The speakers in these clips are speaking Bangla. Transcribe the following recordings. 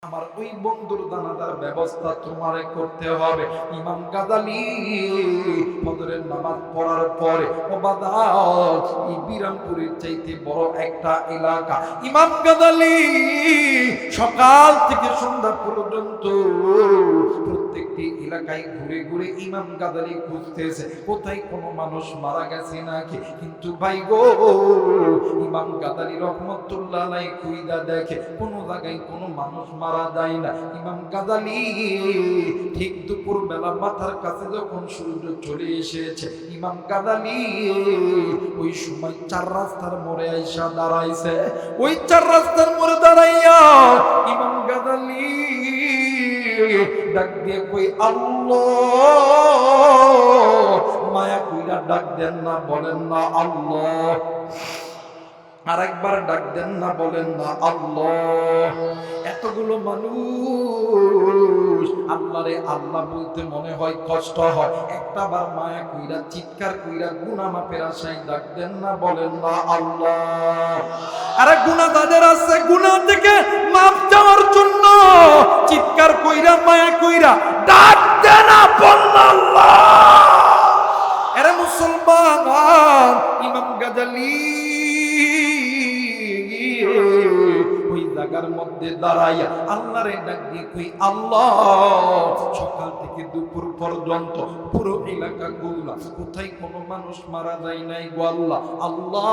আমার ওই বন্ধুর দানাদার ব্যবস্থা তোমারে করতে হবে। ইমাম গাজালি ফজরের নামাজ পড়ার পরে এই বিরামপুরের চাইতে বড় একটা এলাকা। ইমাম গাজালি সকাল থেকে সন্ধ্যা পর্যন্ত প্রত্যেকটি এলাকায় ঘুরে ঘুরে ইমাম গাজালি খুঁজতেছে কোথায় কোনো মানুষ মারা গেছে নাকি। কিন্তু ভাই গো, ইমাম গাজালি রহমতুল্লাহ আলাইহি খুঁজা দেখে কোনো জায়গায় কোনো মানুষ মারা যায় না। ইমাম গাজালি ঠিক দুপুর বেলা মাথার কাছে যখন সূর্য চলে এসেছে, ইমাম গাজালি ওই সময় চার রাস্তার মোড়ে আইসা দাঁড়াইছে। ওই চার রাস্তার মোড়ে দাঁড়াইয়া ইমাম গাজালি ডাক দিয়ে কই আল্লাহ, মায়া কইরা ডাক দেন না, বলেন না আল্লাহ। আরেকবার ডাক দেন না, বলেন না আল্লাহ। এতগুলো মানুষ আল্লাহরে আল্লাহ বলতে মনে হয় কষ্ট হয়। একটা বার মায়া কইরা চিৎকার কইরা গুনাহ মাপের আশায় ডাক দেন না, বলেন না আল্লাহ। আরে গুনাহ তাদের আছে, গুনাহ থেকে মাপ চাওয়ার জন্য চিৎকার কইরা মায়া কইরা ডাক দেন না, বলেন আল্লাহ। আরে মুসলমান, ইমাম গাজালি ওই জায়গার মধ্যে দাঁড়াইয়া আল্লাহরে ডাক দিয়ে কই আল্লাহ, সকাল থেকে দুপুর পর্যন্ত পুরো এলাকা ঘুরলাম, কোথায় কোনো মানুষ মারা যায় নাই গো আল্লাহ। আল্লাহ,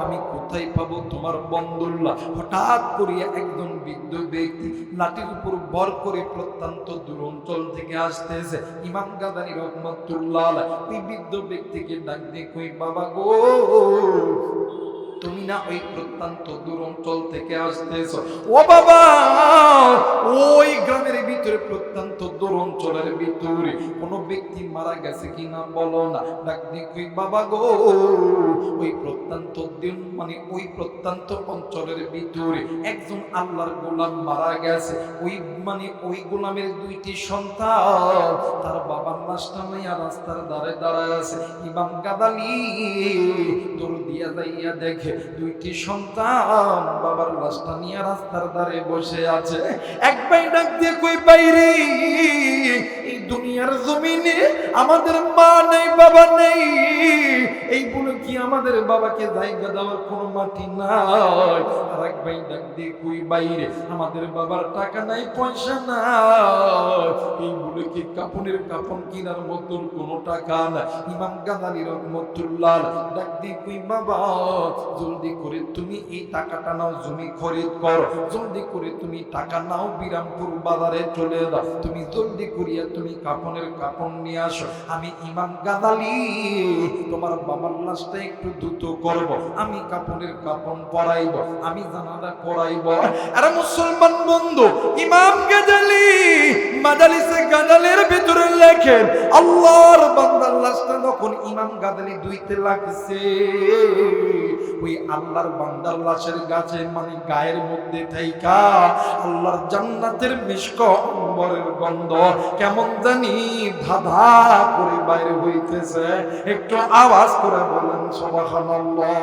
আমি কোথায় পাবো তোমার বন্ধুল্লাহ? হঠাৎ করিয়া একজন বৃদ্ধ ব্যক্তি লাঠির উপর ভর করে প্রত্যন্ত দূর অঞ্চল থেকে আসতেছে। ইমাম গাজালি রহমাতুল্লাহ আলাইহি ওই বৃদ্ধ ব্যক্তিকে ডাক দিয়ে কই বাবা গো, তুমি না ওই প্রত্যন্ত দূর অঞ্চল থেকে আসতেছো? ও বাবা, ওই গ্রামের ভিতরে প্রত্যন্ত দূর অঞ্চলের ভিতরে কোনো ব্যক্তি মারা গেছে কিনা বলো না। ডাক দিয়ে কই বাবা গো, ওই প্রত্যন্ত দিন মানে ওই প্রত্যন্ত অঞ্চলের ভিতরে একজন আল্লাহর গোলাম মারা গেছে। ওই গোলামের দুইটি সন্তান তার বাবার লাশটা নিয়ে রাস্তার ধারে দাঁড়ায় আছে। ইমাম গাজালি দৌড় দিয়া যাইয়া দেখে দুইটি সন্তান বাবার লাশটা নিয়ে রাস্তার ধারে বসে আছে। এক ভাই ডাক দিয়ে কই বাইরে, এই দুনিয়ার জমিনে আমাদের মা নেই, বাবা নেই, এই বলে কি আমাদের বাবাকে জায়গা দেওয়ার কোনো মাটি নাই? আর এক ভাই ডাক দিয়ে কই বাইরে, আমাদের বাবার টাকা নাই, পয়সা নাই, এই বলে কি কাপনের কাপন কিনার মতন কোনো টাকা নাই। ইমাম গাজালি রহমাতুল্লাহ ডাক দিয়ে কই বাবা, জলদি করে তুমি এই টাকাটা নাও, জমি খরিদ করো, জলদি করে তুমি টাকা নাও, বিরামপুর বাজারে চলে যাও, তুমি জলদি করিয়া তুমি কাপনের কাপন নিয়ে আসো। আমি ইমাম গাজালি তোমার বাবার লাশটা একটু দ্রুত করব, আমি কাপনের কাপন পরাইব, আমি জানাজা পড়াইব। আরে মুসলমান বন্ধু, ইমাম গাজালি মাজালিসে গাজালের ভিতরে লেখেন আল্লাহর বান্দার লাশটা যখন ইমাম গাজালি ধুইতে লাগছে, ওই আল্লাহর বান্দার লাশের গাছে মানে গায়ের মধ্যে থাইকা আল্লাহর জান্নাতের মিষ্ক অম্বরের গন্ধ কেমন জানি ধাঁধা করে বাইরে হইতেছে। একটু আওয়াজ করে বলেন সুবহানাল্লাহ।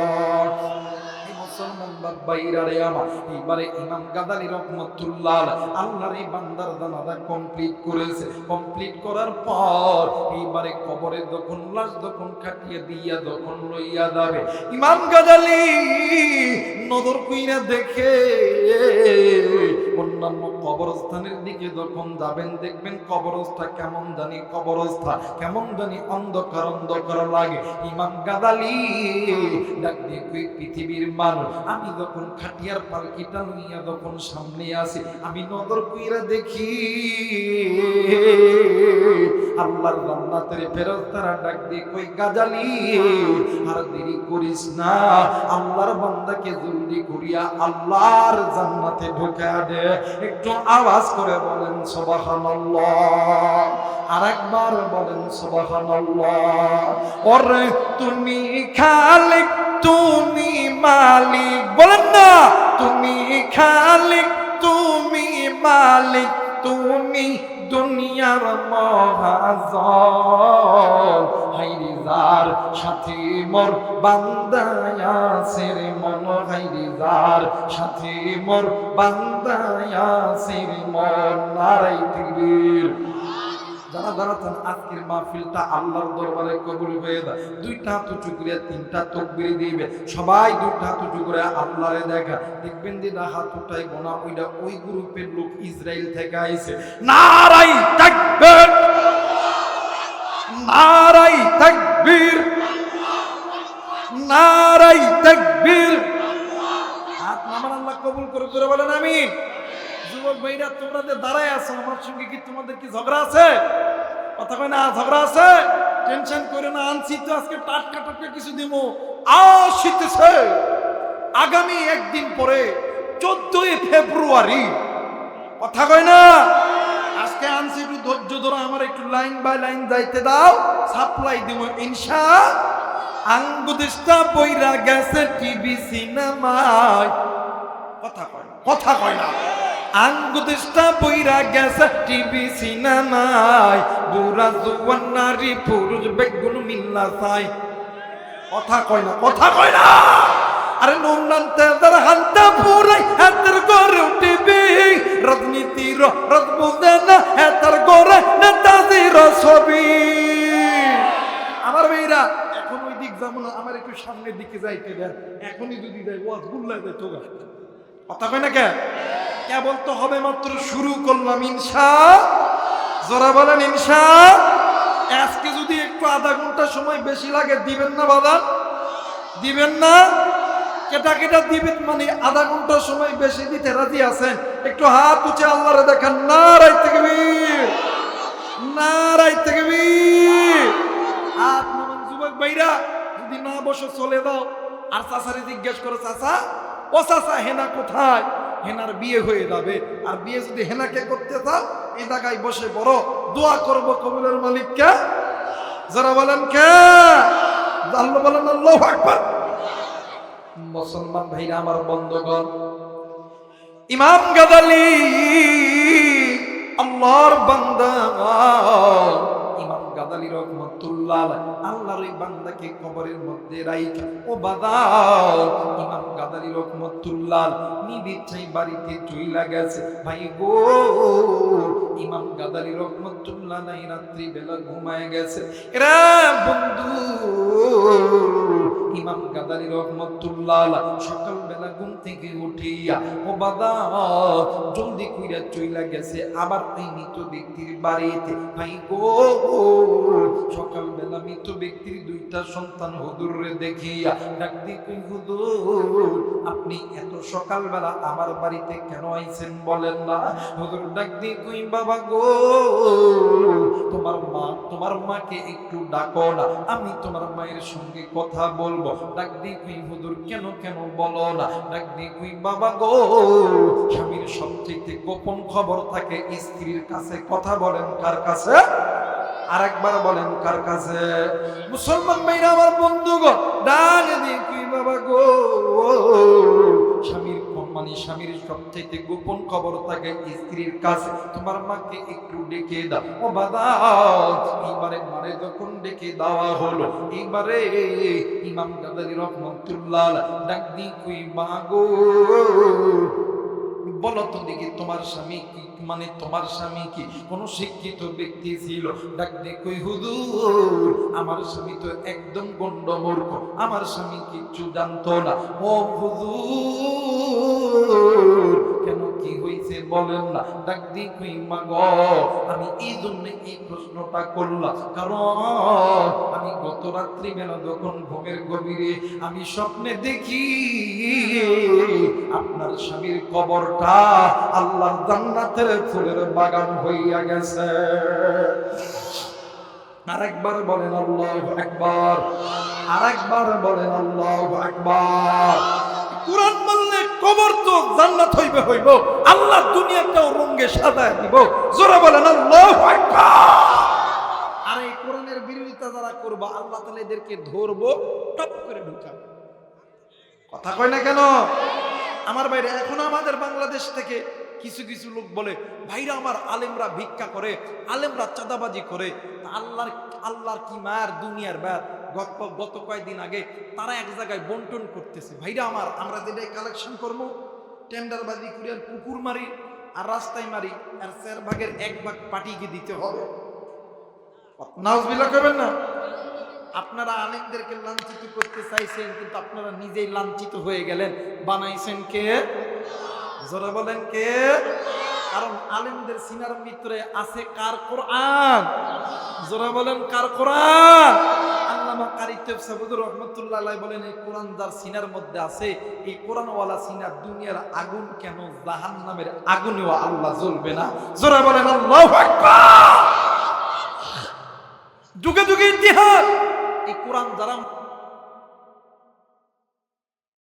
এইবারে ইমাম গাজালি রহমাতুল্লাহ আল্লাহর এই বান্দার জানাজা কমপ্লিট করেছে। কমপ্লিট করার পর এইবারে কবরে যখন লাশ যখন কাটিয়ে দিয়া যখন লইয়া যাবে, ইমাম গাজালি নজর কইরা দেখে অন্যান্য কবরস্থানের দিকে যখন যাবেন দেখবেন কবরস্থা কেমন জানি কবরস্থা কেমন জানি অন্ধকার অন্ধকার লাগে। ইমাম গাজালি ডাক দিয়ে কই পৃথিবীর মানুষ, আমি যখন খাটিয়ার পালকিটা নিয়ে যখন সামনে আসি, আমি নজর কইরা দেখি আল্লাহর জান্নাতের ফেরেশতারা ডাক দিয়ে কই গাজালি আর দেরি করিস না, আল্লাহর বান্দাকে জলদি করিয়া আল্লাহর জান্নাতে ঢোকা দে। একটু আওয়াজ করে বলেন সুবহানাল্লাহ। আরেকবার বলেন সুবহানাল্লাহ। ওরে তুমি খালিক, তুমি মালিক, বলেন না তুমি খালিক, তুমি মালিক, তুমি দুনিয়ার মহাজন, হাইরে যার সাথে মোর বান্দায় আছে রে মন, হাইরে যার সাথে মোর বান্দায় আছে রে মন। নারায়ে তাকবীর। যারা দাঁড়াচ্ছেন আজকের মাহফিলটা আল্লাহর দরবারে কবুল হয়ে যায়। দুইটা হাত উঁচু করে তিনটা তাকবীর দিবে, সবাই দুইটা হাত উঁচু করে আল্লাহরে দেখা। দেখবেন যে না হাত উঠাই গোনা ওইটা ওই গ্রুপের লোক ইসরায়েল থেকে আইছে। নারায়ে তাকবীর, নারায়ে তাকবীর, নারায়ে তাকবীর। হাত নামান, আল্লাহ কবুল করে করে বলেন আমিন। যুবক ভাইরা তোমরা যে দাঁড়ায় আছো, আমার সঙ্গে কি তোমাদের কি ঝগড়া আছে? কথা কয় না, ঝগড়া আছে? টেনশন করে না, আনছি তো আজকে টাটকা টাটকা কিছু দিব। আসিতেছে আগামী একদিন পরে 14 ফেব্রুয়ারি। কথা কয় না, আজকে আনছি, একটু ধৈর্য ধরো, আমার একটু লাইন বাই লাইন যাইতে দাও, সাপ্লাই দিব ইনশা। আঙ্গুদেশটা বইরা গেছে টিভি সিনেমায়। কথা কয় না, কথা কয় না। আঙ্গুদেশটা বইরা গেছে টিভি সিনেমায়, বুড়া জুয়ান নারী পুরুষ বেগুন মিল্লা চাই। কথা কয় না, কথা কয় না। আরে নুনান তেজার হান্তা পুরাই হাতের গড়ে টিভি, রাজনীতির রদ বুঝে না হাতের গড়ে নেতাজির ছবি। আমার ভাইরা এখন ওই দিক যাবো না, আমার একটু সামনের দিকে যাইতে দেন। এখনই যদি যাই ওয়াজ গুল্লায় যাই তোগা। কথা কয় না কে? কেবল তো হবে মাত্র শুরু করলাম ইনশা। জোরা বলেন ইনশা। আজকে যদি একটু আধা ঘন্টা সময় বেশি লাগে দিবেন না বাদান? দিবেন না? কেটা কেটা দিবেন, মানে আধা ঘন্টা সময় বেশি দিতে রাজি আছেন? একটু হাত উঁচে আল্লাহরে দেখান। নারায়ে তাকবীর, নারায়ে তাকবীর। হাত নামান যুবক ভাইরা, যদি না বসে চলে দাও। আর চাচারে জিজ্ঞেস করো, চাচা ও চাচা হেনা কোথায়? হেনার বিয়ে হয়ে যাবে। আর বিয়ে যদি হেনাকে করতে চাও এই জায়গায় বসে বড় দোয়া করবো কবুলের মালিককে। যারা বলেন কে? আল্লাহ বলেন আল্লাহু আকবার। মুসলমান ভাইরা আমার বন্ধুগণ, ইমাম গাজালি আল্লাহর বান্দা, ইমাম গাজালি রহমাতুল্লাহ আল্লাহর ওই বান্দাকে কবরের মধ্যে রাইখা ও বাদাও, ইমাম গাজালি রহমাতুল্লাহ নিবিচ্ছাই বাড়িতে চইলা গেছে। ভাই গো, ইমাম গাজালি রহমাতুল্লাহ নাই রাত্রি বেলা ঘুমায় গেছে। এরা বন্ধু, ইমাম গাজালি রহমাতুল্লাহ সকাল বেলা ঘুম থেকে উঠিয়া ও বাদাও জলদি কইরা চইলা গেছে আবার ওই মৃত ব্যক্তির বাড়িতে। ভাই গো, সকাল বেলা মৃত ব্যক্তির দুইটা সন্তান হুজুরে দেখিয়া ডাক দিয়ে কই, হুজুর আপনি এত সকাল বেলা আমার বাড়িতে কেন আইছেন বলেন না? হুজুর ডাক দিয়ে কই, বাবা গো, তোমার মাকে একটু ডাকো না, আমি তোমার মায়ের সঙ্গে কথা বলবো। ডাক দিয়ে কই, হুজুর কেন কেন বলো না? ডাক দিয়ে কই, বাবা গো, স্বামীর সবচেয়ে গোপন খবর থাকে স্ত্রীর কাছে। কথা বলেন কার কাছে? আরেকবার বলেন কার কাছে? মুসলমান ভাইরা আমার বন্ধুগণ, ডাক দিয়ে কই, বাবা গো, স্বামীর সবচেয়ে গোপন খবর থাকে স্ত্রীর কাছে, তোমার মাকে একটু ডেকে দাও। ও বাবা, এইবারে মারে যখন ডেকে দেওয়া হলো, এইবারে ইমাম গাজালি রহমাতুল্লাহ ডাক দিয়ে কই, মা গো, বলো তো দেখি তোমার স্বামী কি, মানে তোমার স্বামী কি কোন শিক্ষিত ব্যক্তি ছিল? ডাক দিয়ে কই, হুজুর আমার স্বামী তো একদম গন্ডমূর্খ, আমার স্বামী কিচ্ছু জানতো না। ও হুজুর কেন, কি হয়েছে বলেন না? ডাক দিয়ে কই, মা গো, আমি এই জন্য এই প্রশ্নটা করলাম, কারণ আমি গত রাত্রি বেলা যখন ঘুমের গভীরে আমি স্বপ্নে দেখি আপনার স্বামীর কবরটা আল্লাহর জান্নাতের ফুলের বাগান হইয়া গেছে। আরেকবার বলেন আল্লাহু আকবার, আরেকবার বলেন আল্লাহু আকবার। কুরআন বললে কবর তো জান্নাত হইবে হইব, আল্লাহ দুনিয়াটাও রঙে সাজায় দিব। জোরে বলেন আল্লাহু আকবার। আর এই কোরআনের বিরোধিতা যারা করবে আল্লাহ তাআলা এদেরকে ধরবো, টপ করে ঢুকাবে। কথা কয় না কেন? আমার বাইরে এখন আমাদের বাংলাদেশ থেকে কিছু কিছু লোক বলে ভাইরা আমার আলেমরা ভিক্ষা করে, আলেমরা চাঁদাবাজি করে। আল্লাহর কি মার দুনিয়ার ব্যাট। গত কয়েকদিন আগে তারা এক জায়গায় বন্টন করতেছে। ভাইরা আমার, আমরা যেটাই কালেকশন করবো টেন্ডারবাজি করে আর পুকুর মারি আর রাস্তায় মারি, আর 4 ভাগের 1 ভাগ পার্টিকে দিতে হবে। নাউজুবিল্লাহ করবেন না। আপনারা আলেমদেরকে লাঞ্ছিত করতে চাইছেন, কিন্তু আপনারা নিজেই লাঞ্ছিত হয়ে গেলেন। বানাইছেন কে? জোরে বলেন কে? কারণ আলেমদের সিনার ভিতরে আছে কার? কোরআন। জোরে বলেন কার কোরআন? আল্লামা কারি তৈয়ব সাবুদুর রহমাতুল্লাহ আলাইহি বলেন, এই কোরআন যার সিনার মধ্যে আছে, এই কোরআনওয়ালা সিনার দুনিয়ার আগুন কেন জাহান্নামের আগুনেও আল্লাহ জ্বলবে না। জোরে বলেন আল্লাহু আকবার। যুগে যুগে ইতিহাস, এই কোরআন যারা